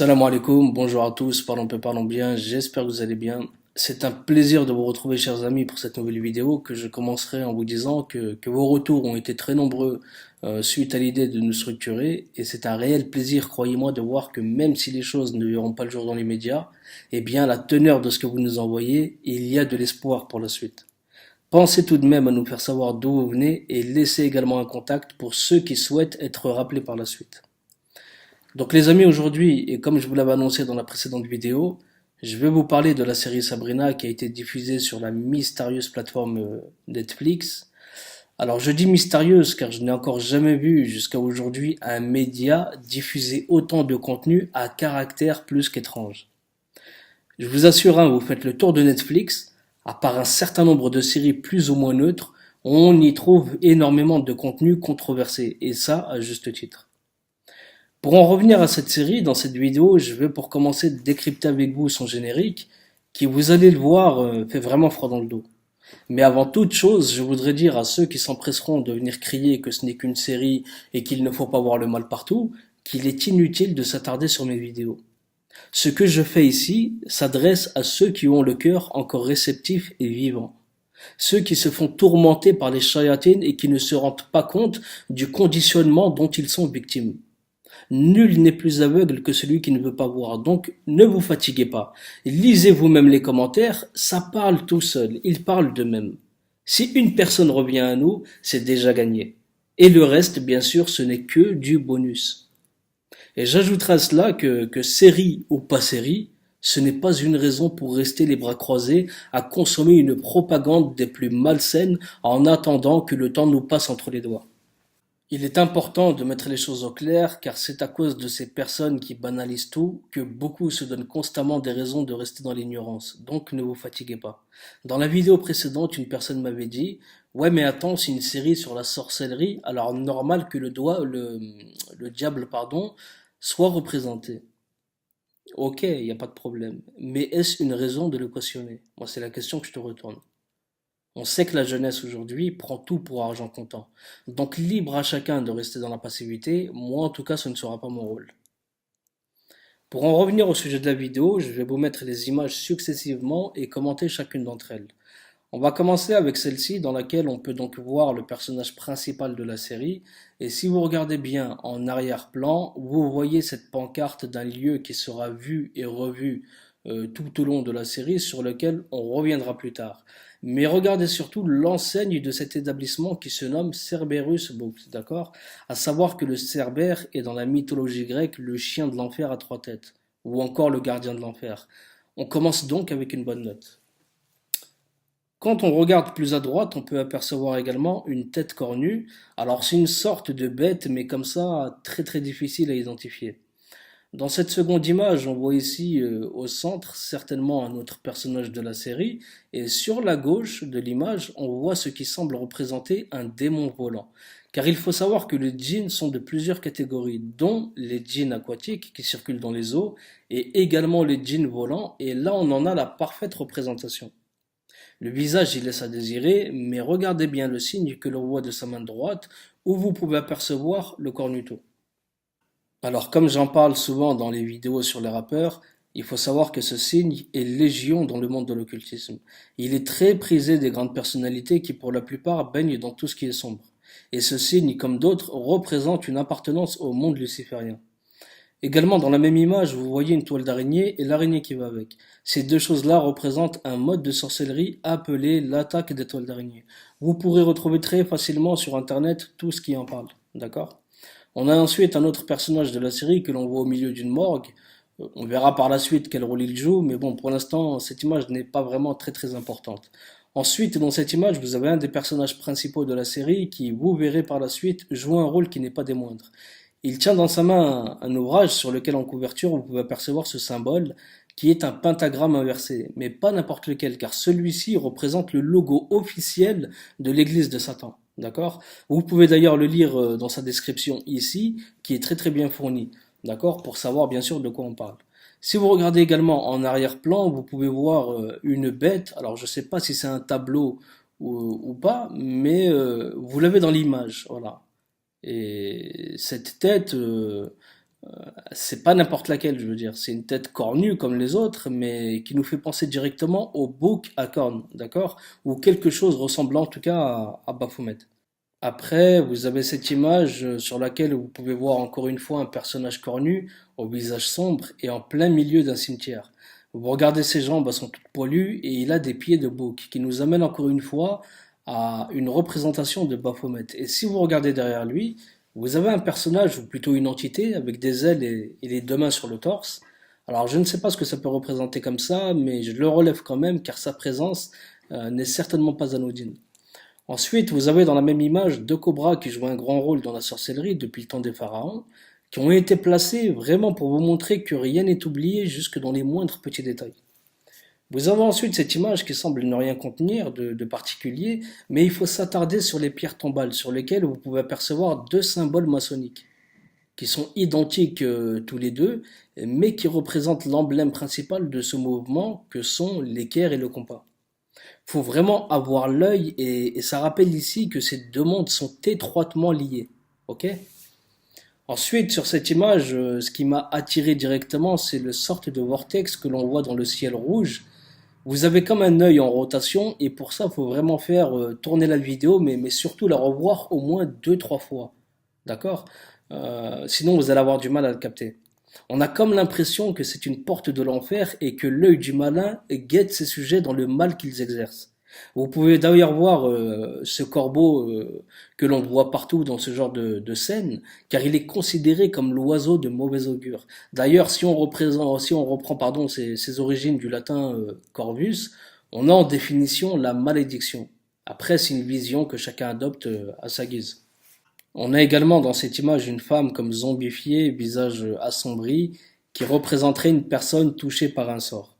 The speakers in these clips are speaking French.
Salam alaikum, bonjour à tous, parlons bien, j'espère que vous allez bien. C'est un plaisir de vous retrouver chers amis pour cette nouvelle vidéo que je commencerai en vous disant que vos retours ont été très nombreux suite à l'idée de nous structurer et c'est un réel plaisir, croyez-moi, de voir que même si les choses ne verront pas le jour dans les médias, eh bien la teneur de ce que vous nous envoyez, il y a de l'espoir pour la suite. Pensez tout de même à nous faire savoir d'où vous venez et laissez également un contact pour ceux qui souhaitent être rappelés par la suite. Donc les amis, aujourd'hui, et comme je vous l'avais annoncé dans la précédente vidéo, je vais vous parler de la série Sabrina qui a été diffusée sur la mystérieuse plateforme Netflix. Alors je dis mystérieuse car je n'ai encore jamais vu jusqu'à aujourd'hui un média diffuser autant de contenu à caractère plus qu'étrange. Je vous assure, hein, vous faites le tour de Netflix, à part un certain nombre de séries plus ou moins neutres, on y trouve énormément de contenu controversé, et ça à juste titre. Pour en revenir à cette série, dans cette vidéo, je vais pour commencer décrypter avec vous son générique, qui vous allez le voir fait vraiment froid dans le dos. Mais avant toute chose, je voudrais dire à ceux qui s'empresseront de venir crier que ce n'est qu'une série et qu'il ne faut pas voir le mal partout, qu'il est inutile de s'attarder sur mes vidéos. Ce que je fais ici s'adresse à ceux qui ont le cœur encore réceptif et vivant. Ceux qui se font tourmenter par les chayatines et qui ne se rendent pas compte du conditionnement dont ils sont victimes. Nul n'est plus aveugle que celui qui ne veut pas voir. Donc, ne vous fatiguez pas. Lisez vous-même les commentaires, ça parle tout seul, ils parlent d'eux-mêmes. Si une personne revient à nous, c'est déjà gagné. Et le reste, bien sûr, ce n'est que du bonus. Et j'ajouterai à cela que série ou pas série, ce n'est pas une raison pour rester les bras croisés à consommer une propagande des plus malsaines en attendant que le temps nous passe entre les doigts. Il est important de mettre les choses au clair car c'est à cause de ces personnes qui banalisent tout que beaucoup se donnent constamment des raisons de rester dans l'ignorance. Donc ne vous fatiguez pas. Dans la vidéo précédente, une personne m'avait dit ouais mais attends, c'est une série sur la sorcellerie, alors normal que le diable pardon, soit représenté. Ok, il n'y a pas de problème. Mais est-ce une raison de le cautionner? Moi c'est la question que je te retourne. On sait que la jeunesse aujourd'hui prend tout pour argent comptant. Donc libre à chacun de rester dans la passivité, moi en tout cas ce ne sera pas mon rôle. Pour en revenir au sujet de la vidéo, je vais vous mettre les images successivement et commenter chacune d'entre elles. On va commencer avec celle-ci dans laquelle on peut donc voir le personnage principal de la série et si vous regardez bien en arrière-plan, vous voyez cette pancarte d'un lieu qui sera vu et revu tout au long de la série sur lequel on reviendra plus tard. Mais regardez surtout l'enseigne de cet établissement qui se nomme Cerberus Books, d'accord? À savoir que le Cerbère est dans la mythologie grecque le chien de l'enfer à trois têtes, ou encore le gardien de l'enfer. On commence donc avec une bonne note. Quand on regarde plus à droite, on peut apercevoir également une tête cornue. Alors c'est une sorte de bête, mais comme ça, très très difficile à identifier. Dans cette seconde image, on voit ici au centre certainement un autre personnage de la série, et sur la gauche de l'image, on voit ce qui semble représenter un démon volant. Car il faut savoir que les djinns sont de plusieurs catégories, dont les djinns aquatiques qui circulent dans les eaux, et également les djinns volants, et là on en a la parfaite représentation. Le visage y laisse à désirer, mais regardez bien le signe que l'on voit de sa main droite, où vous pouvez apercevoir le cornuto. Alors, comme j'en parle souvent dans les vidéos sur les rappeurs, il faut savoir que ce signe est légion dans le monde de l'occultisme. Il est très prisé des grandes personnalités qui, pour la plupart, baignent dans tout ce qui est sombre. Et ce signe, comme d'autres, représente une appartenance au monde luciférien. Également, dans la même image, vous voyez une toile d'araignée et l'araignée qui va avec. Ces deux choses-là représentent un mode de sorcellerie appelé l'attaque des toiles d'araignée. Vous pourrez retrouver très facilement sur Internet tout ce qui en parle. D'accord? On a ensuite un autre personnage de la série que l'on voit au milieu d'une morgue. On verra par la suite quel rôle il joue, mais bon, pour l'instant, cette image n'est pas vraiment très très importante. Ensuite, dans cette image, vous avez un des personnages principaux de la série qui, vous verrez par la suite, joue un rôle qui n'est pas des moindres. Il tient dans sa main un ouvrage sur lequel en couverture vous pouvez apercevoir ce symbole qui est un pentagramme inversé, mais pas n'importe lequel, car celui-ci représente le logo officiel de l'église de Satan. D'accord? Vous pouvez d'ailleurs le lire dans sa description ici, qui est très très bien fournie. D'accord? Pour savoir bien sûr de quoi on parle. Si vous regardez également en arrière-plan, vous pouvez voir une bête. Alors je ne sais pas si c'est un tableau ou pas, mais vous l'avez dans l'image. Voilà. Et cette tête C'est pas n'importe laquelle, je veux dire. C'est une tête cornue comme les autres, mais qui nous fait penser directement au bouc à cornes, d'accord? Ou quelque chose ressemblant en tout cas à Baphomet. Après, vous avez cette image sur laquelle vous pouvez voir encore une fois un personnage cornu, au visage sombre et en plein milieu d'un cimetière. Vous regardez ses jambes, elles sont toutes poilues et il a des pieds de bouc, qui nous amène encore une fois à une représentation de Baphomet. Et si vous regardez derrière lui, vous avez un personnage, ou plutôt une entité, avec des ailes et les deux mains sur le torse. Alors je ne sais pas ce que ça peut représenter comme ça, mais je le relève quand même, car sa présence n'est certainement pas anodine. Ensuite, vous avez dans la même image deux cobras qui jouent un grand rôle dans la sorcellerie depuis le temps des pharaons, qui ont été placés vraiment pour vous montrer que rien n'est oublié jusque dans les moindres petits détails. Vous avez ensuite cette image qui semble ne rien contenir de particulier, mais il faut s'attarder sur les pierres tombales sur lesquelles vous pouvez apercevoir deux symboles maçonniques, qui sont identiques tous les deux, mais qui représentent l'emblème principal de ce mouvement que sont l'équerre et le compas. Faut vraiment avoir l'œil et ça rappelle ici que ces deux mondes sont étroitement liés. Ok? Ensuite, sur cette image, ce qui m'a attiré directement, c'est le sorte de vortex que l'on voit dans le ciel rouge. Vous avez comme un œil en rotation et pour ça, il faut vraiment faire tourner la vidéo, mais surtout la revoir au moins deux, trois fois. D'accord? Sinon, vous allez avoir du mal à le capter. On a comme l'impression que c'est une porte de l'enfer et que l'œil du malin guette ces sujets dans le mal qu'ils exercent. Vous pouvez d'ailleurs voir ce corbeau que l'on voit partout dans ce genre de scène, car il est considéré comme l'oiseau de mauvais augure. D'ailleurs, si on reprend pardon, ses origines du latin corvus, on a en définition la malédiction. Après, c'est une vision que chacun adopte à sa guise. On a également dans cette image une femme comme zombifiée, visage assombri, qui représenterait une personne touchée par un sort.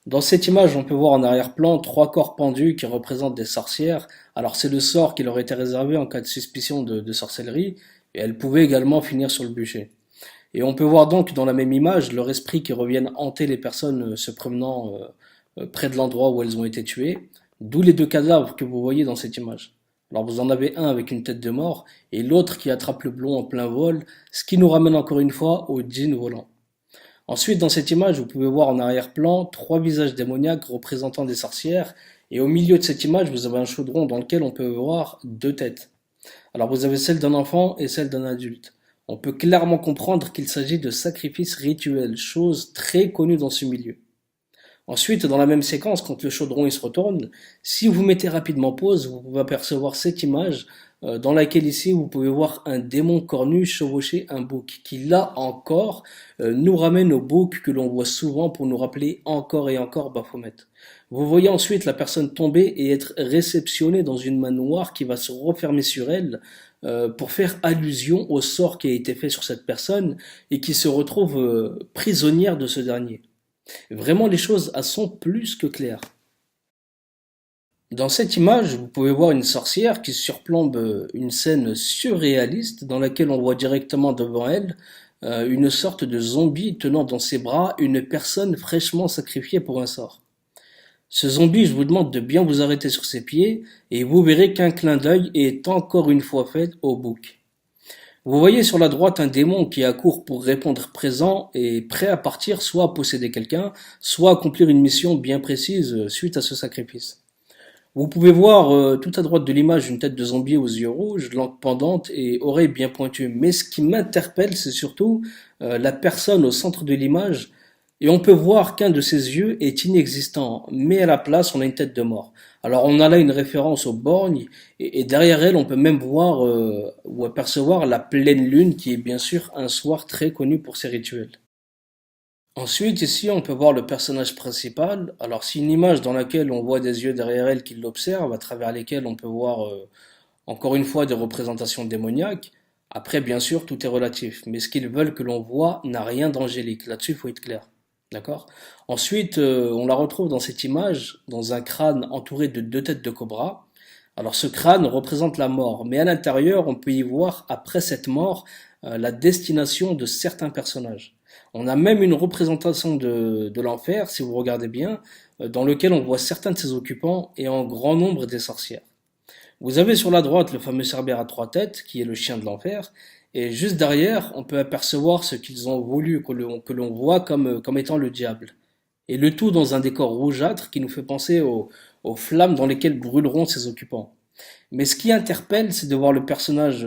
Dans cette image, on peut voir en arrière-plan trois corps pendus qui représentent des sorcières. Alors c'est le sort qui leur était réservé en cas de suspicion de sorcellerie, et elles pouvaient également finir sur le bûcher. Et on peut voir donc dans la même image leur esprit qui reviennent hanter les personnes se promenant près de l'endroit où elles ont été tuées, d'où les deux cadavres que vous voyez dans cette image. Alors vous en avez un avec une tête de mort et l'autre qui attrape le blond en plein vol, ce qui nous ramène encore une fois au djinn volant. Ensuite, dans cette image, vous pouvez voir en arrière-plan trois visages démoniaques représentant des sorcières, et au milieu de cette image, vous avez un chaudron dans lequel on peut voir deux têtes. Alors vous avez celle d'un enfant et celle d'un adulte. On peut clairement comprendre qu'il s'agit de sacrifices rituels, chose très connue dans ce milieu. Ensuite, dans la même séquence, quand le chaudron il se retourne, si vous mettez rapidement pause, vous pouvez apercevoir cette image dans laquelle ici vous pouvez voir un démon cornu chevaucher un bouc, qui là encore nous ramène au bouc que l'on voit souvent pour nous rappeler encore et encore Baphomet. Vous voyez ensuite la personne tomber et être réceptionnée dans une main noire qui va se refermer sur elle pour faire allusion au sort qui a été fait sur cette personne et qui se retrouve prisonnière de ce dernier. Vraiment, les choses elles sont plus que claires. Dans cette image, vous pouvez voir une sorcière qui surplombe une scène surréaliste dans laquelle on voit directement devant elle une sorte de zombie tenant dans ses bras une personne fraîchement sacrifiée pour un sort. Ce zombie, je vous demande de bien vous arrêter sur ses pieds et vous verrez qu'un clin d'œil est encore une fois fait au bouc. Vous voyez sur la droite un démon qui accourt pour répondre présent et prêt à partir soit à posséder quelqu'un, soit à accomplir une mission bien précise suite à ce sacrifice. Vous pouvez voir tout à droite de l'image une tête de zombie aux yeux rouges, langue pendante et oreilles bien pointues. Mais ce qui m'interpelle, c'est surtout la personne au centre de l'image. Et on peut voir qu'un de ses yeux est inexistant, mais à la place, on a une tête de mort. Alors on a là une référence aux borgnes, et derrière elle, on peut même voir ou apercevoir la pleine lune, qui est bien sûr un soir très connu pour ses rituels. Ensuite, ici, on peut voir le personnage principal. Alors, c'est une image dans laquelle on voit des yeux derrière elle qui l'observent, à travers lesquels on peut voir, encore une fois, des représentations démoniaques. Après, bien sûr, tout est relatif. Mais ce qu'ils veulent que l'on voit n'a rien d'angélique. Là-dessus, il faut être clair. D'accord? Ensuite, on la retrouve dans cette image, dans un crâne entouré de deux têtes de cobra. Alors, ce crâne représente la mort. Mais à l'intérieur, on peut y voir, après cette mort, la destination de certains personnages. On a même une représentation de l'enfer, si vous regardez bien, dans lequel on voit certains de ses occupants et en grand nombre des sorcières. Vous avez sur la droite le fameux Cerbère à trois têtes, qui est le chien de l'enfer, Et juste derrière, on peut apercevoir ce qu'ils ont voulu que l'on voit comme étant le diable. Et le tout dans un décor rougeâtre qui nous fait penser aux flammes dans lesquelles brûleront ses occupants. Mais ce qui interpelle, c'est de voir le personnage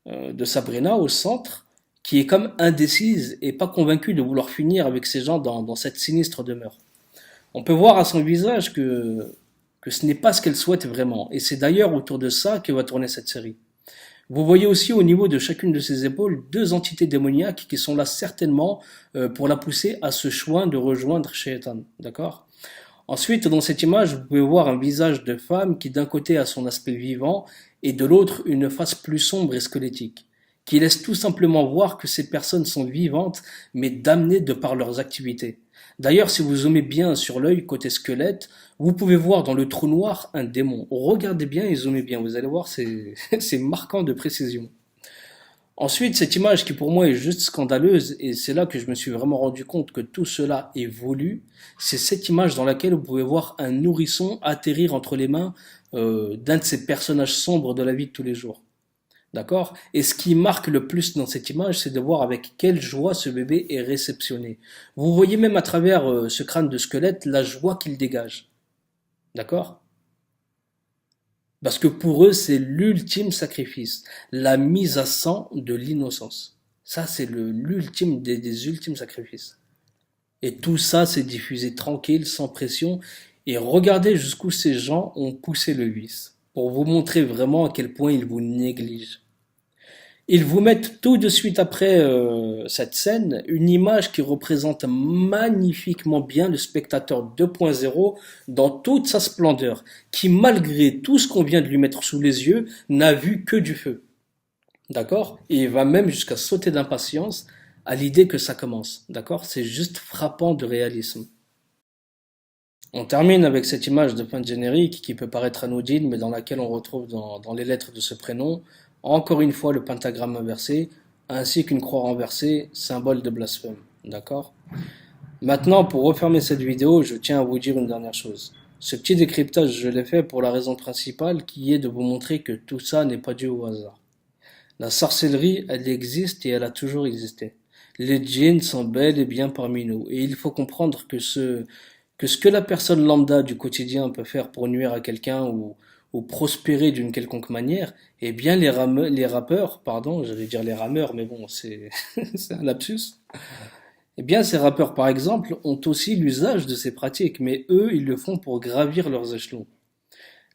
de Sabrina au centre, qui est comme indécise et pas convaincue de vouloir finir avec ces gens dans cette sinistre demeure. On peut voir à son visage que ce n'est pas ce qu'elle souhaite vraiment, et c'est d'ailleurs autour de ça que va tourner cette série. Vous voyez aussi au niveau de chacune de ses épaules deux entités démoniaques qui sont là certainement pour la pousser à ce choix de rejoindre Shaitan. D'accord? Ensuite, dans cette image, vous pouvez voir un visage de femme qui d'un côté a son aspect vivant et de l'autre une face plus sombre et squelettique, qui laisse tout simplement voir que ces personnes sont vivantes mais damnées de par leurs activités. D'ailleurs, si vous zoomez bien sur l'œil côté squelette, vous pouvez voir dans le trou noir un démon. Regardez bien et zoomez bien, vous allez voir, c'est c'est marquant de précision. Ensuite, cette image qui pour moi est juste scandaleuse, et c'est là que je me suis vraiment rendu compte que tout cela est voulu, c'est cette image dans laquelle vous pouvez voir un nourrisson atterrir entre les mains d'un de ces personnages sombres de la vie de tous les jours. D'accord? Et ce qui marque le plus dans cette image, c'est de voir avec quelle joie ce bébé est réceptionné. Vous voyez même à travers ce crâne de squelette la joie qu'il dégage. D'accord? Parce que pour eux, c'est l'ultime sacrifice, la mise à sang de l'innocence. Ça, c'est l'ultime des ultimes sacrifices. Et tout ça, c'est diffusé tranquille, sans pression. Et regardez jusqu'où ces gens ont poussé le vice, pour vous montrer vraiment à quel point ils vous négligent. Ils vous mettent tout de suite après cette scène une image qui représente magnifiquement bien le spectateur 2.0 dans toute sa splendeur, qui malgré tout ce qu'on vient de lui mettre sous les yeux, n'a vu que du feu. D'accord? Et il va même jusqu'à sauter d'impatience à l'idée que ça commence. D'accord? C'est juste frappant de réalisme. On termine avec cette image de fin de générique qui peut paraître anodine, mais dans laquelle on retrouve dans les lettres de ce prénom, encore une fois le pentagramme inversé, ainsi qu'une croix renversée, symbole de blasphème. D'accord? Maintenant, pour refermer cette vidéo, je tiens à vous dire une dernière chose. Ce petit décryptage, je l'ai fait pour la raison principale qui est de vous montrer que tout ça n'est pas dû au hasard. La sorcellerie, elle existe et elle a toujours existé. Les djinns sont bel et bien parmi nous, et il faut comprendre que ce que la personne lambda du quotidien peut faire pour nuire à quelqu'un ou prospérer d'une quelconque manière, eh bien les rappeurs, pardon, j'allais dire les rameurs, mais bon, c'est c'est un lapsus. Eh bien ces rappeurs, par exemple, ont aussi l'usage de ces pratiques, mais eux, ils le font pour gravir leurs échelons.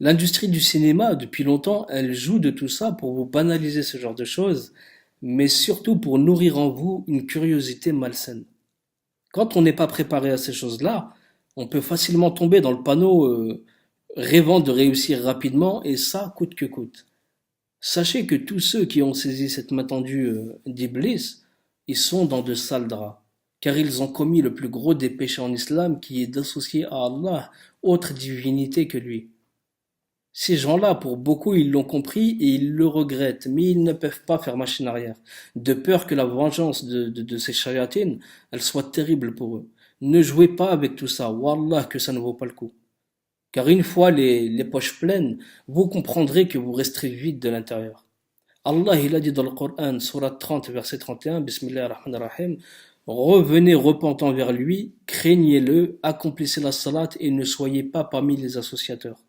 L'industrie du cinéma, depuis longtemps, elle joue de tout ça pour vous banaliser ce genre de choses, mais surtout pour nourrir en vous une curiosité malsaine. Quand on n'est pas préparé à ces choses-là, on peut facilement tomber dans le panneau rêvant de réussir rapidement et ça coûte que coûte. Sachez que tous ceux qui ont saisi cette main tendue d'Iblis, ils sont dans de sales draps, car ils ont commis le plus gros des péchés en islam qui est d'associer à Allah autre divinité que lui. Ces gens-là, pour beaucoup, ils l'ont compris et ils le regrettent, mais ils ne peuvent pas faire machine arrière, de peur que la vengeance de ces chayatines, elle soit terrible pour eux. Ne jouez pas avec tout ça, wallah que ça ne vaut pas le coup. Car une fois les poches pleines, vous comprendrez que vous resterez vide de l'intérieur. Allah, il a dit dans le Coran, surat 30, verset 31, Bismillah ar-Rahman ar-Rahim, revenez repentant vers lui, craignez-le, accomplissez la salat et ne soyez pas parmi les associateurs.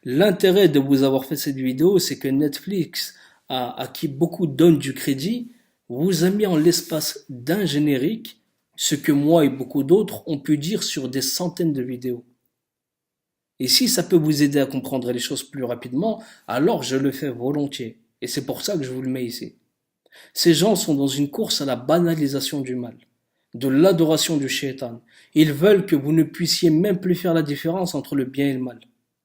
L'intérêt de vous avoir fait cette vidéo, c'est que Netflix, à qui beaucoup donnent du crédit, vous a mis en l'espace d'un générique ce que moi et beaucoup d'autres ont pu dire sur des centaines de vidéos. Et si ça peut vous aider à comprendre les choses plus rapidement, alors je le fais volontiers. Et c'est pour ça que je vous le mets ici. Ces gens sont dans une course à la banalisation du mal, de l'adoration du shaitan. Ils veulent que vous ne puissiez même plus faire la différence entre le bien et le mal.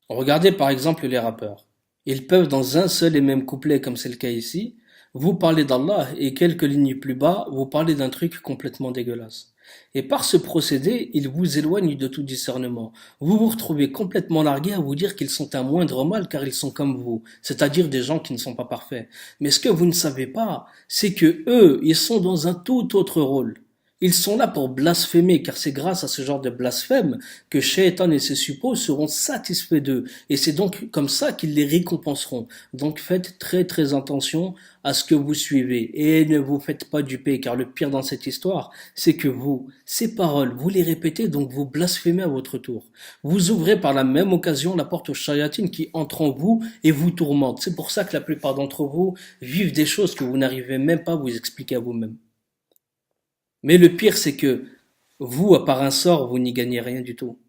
Regardez par exemple les rappeurs. Ils peuvent dans un seul et même couplet, comme c'est le cas ici, vous parler d'Allah et quelques lignes plus bas, vous parler d'un truc complètement dégueulasse. Et par ce procédé, ils vous éloignent de tout discernement. Vous vous retrouvez complètement largué à vous dire qu'ils sont un moindre mal car ils sont comme vous, c'est-à-dire des gens qui ne sont pas parfaits. Mais ce que vous ne savez pas, c'est que eux, ils sont dans un tout autre rôle. Ils sont là pour blasphémer, car c'est grâce à ce genre de blasphème que Shaitan et ses suppôts seront satisfaits d'eux. Et c'est donc comme ça qu'ils les récompenseront. Donc faites très très attention à ce que vous suivez. Et ne vous faites pas duper, car le pire dans cette histoire, c'est que vous, ces paroles, vous les répétez, donc vous blasphémez à votre tour. Vous ouvrez par la même occasion la porte aux shayatines qui entrent en vous et vous tourmentent. C'est pour ça que la plupart d'entre vous vivent des choses que vous n'arrivez même pas à vous expliquer à vous-même. Mais le pire, c'est que vous, à part un sort, vous n'y gagnez rien du tout.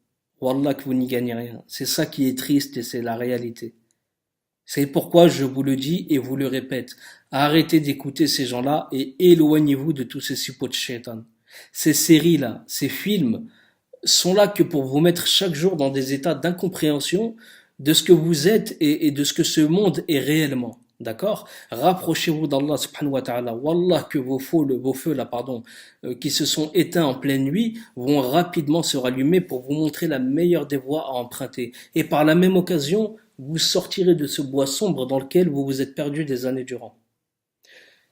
Wallah que vous n'y gagnez rien. C'est ça qui est triste et c'est la réalité. C'est pourquoi je vous le dis et vous le répète. Arrêtez d'écouter ces gens-là et éloignez-vous de tous ces suppôts de shaitan. Ces séries-là, ces films sont là que pour vous mettre chaque jour dans des états d'incompréhension de ce que vous êtes et de ce que ce monde est réellement. D'accord? Rapprochez-vous d'Allah subhanahu wa ta'ala. Wallah que vos feux là, pardon, qui se sont éteints en pleine nuit vont rapidement se rallumer pour vous montrer la meilleure des voies à emprunter. Et par la même occasion, vous sortirez de ce bois sombre dans lequel vous vous êtes perdu des années durant.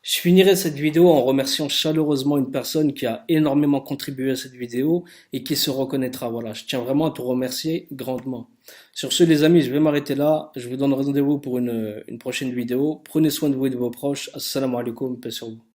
Je finirai cette vidéo en remerciant chaleureusement une personne qui a énormément contribué à cette vidéo et qui se reconnaîtra. Voilà, je tiens vraiment à te remercier grandement. Sur ce, les amis, je vais m'arrêter là. Je vous donne rendez-vous pour une prochaine vidéo. Prenez soin de vous et de vos proches. Assalamu alaikum, paix sur vous.